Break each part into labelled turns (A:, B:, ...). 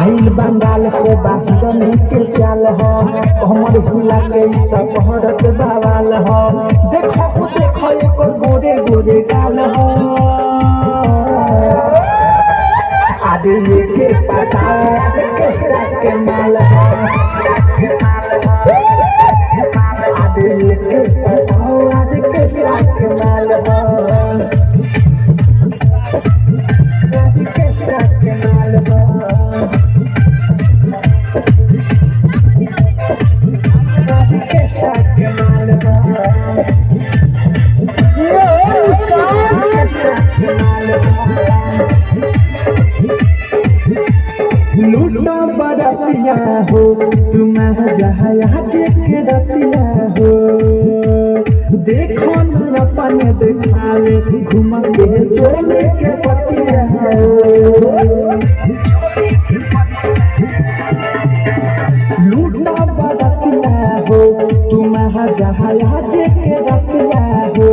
A: आइल बंगाल से बासन के चाल हो हमर हिला के कहरत बवाल हो देखो देखो एक गोरे गोरे गाल हो आदि के पता केसरा के माल हो आदि के पता आदि केसरा के माल हो आदि केसरा के माल हो लूटा बरतिया हो तुम जहाँ के रतिया हो देखो न अपन दिखावे घूम के चोले के पतिया हो लूटा बरतिया हो तुम जहाँ के रतिया हो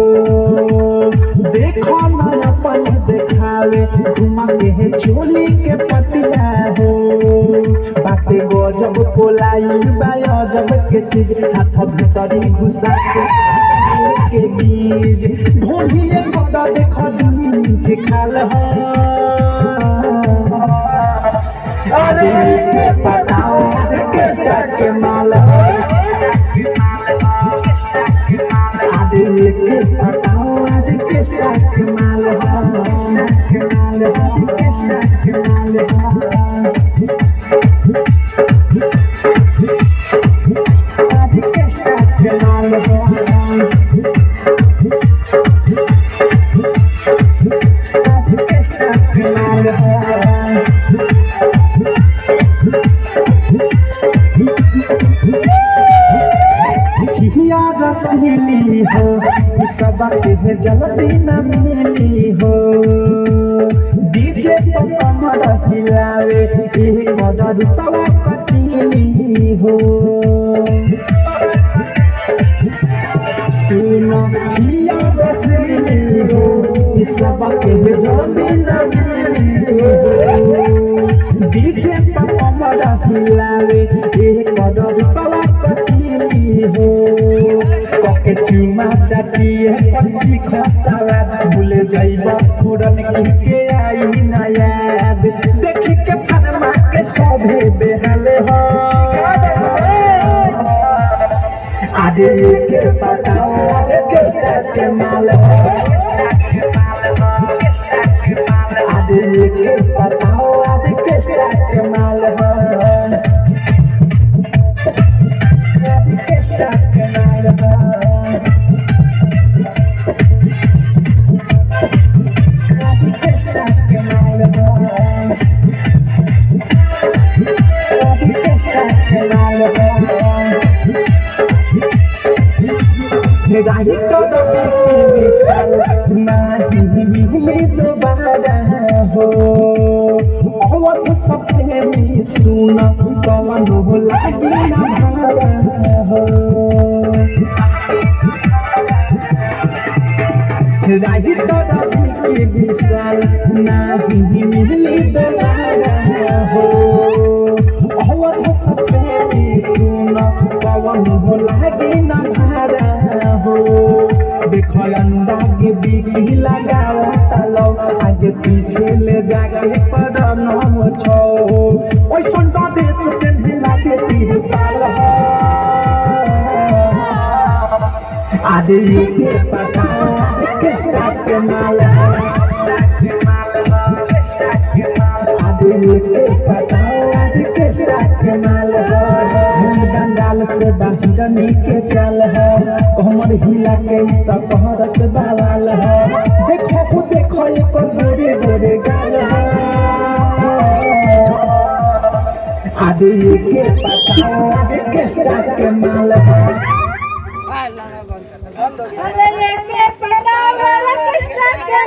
A: देखो न अपन दिखावे घूम के चोले के पतिया हो बाते गजब कोलाई बाजब के चीज हाथ भीतरी घुसा के बीज ढोलिए पता देख के खाल हो अरे के पताओ के माल हो आदि के पताओ आदि के माल हो के माल हो रसली हो सबके जल्दी न मिली हो डीजे तो कमर हिलावे मदद तवा कटीली हो सुनो हिया रसली हो सबके जल्दी न मिली हो डीजे तो कमर हिलावे मदद तवा कटीली हो के चुमा चाटिए पक्षी खसावा भूल जाइबा पुरन के आई ना याद देखी के फरमा के सोभे बेहाल हो आदि के पताओ के माल हो आदि के पताओ आदि के माल हो गाड़ी तो दोबारा हो और सबसे भी सुन कवन हो लगी हो गाड़ी तो विशाल नहीं मिली दोबारा हो और सबसे भी सुन कवन हो लगी देखो अंदाज बिकी लगाओ तलो आज पीछे ले जाके पड़नम छो ओइ संदा देश के दिला के तीर पाल हो आदि के पता केसरा के माल हो आदि के पता आदि केसरा के माल हो बंगाल से बाहर के चल हो हमर हिला के कहरत बवाल हो देखो देखो एक गोरे गोरे गाल हो आदि के पता आदि केसरा के माल हो
B: अरे ये के पता वाला केसरा के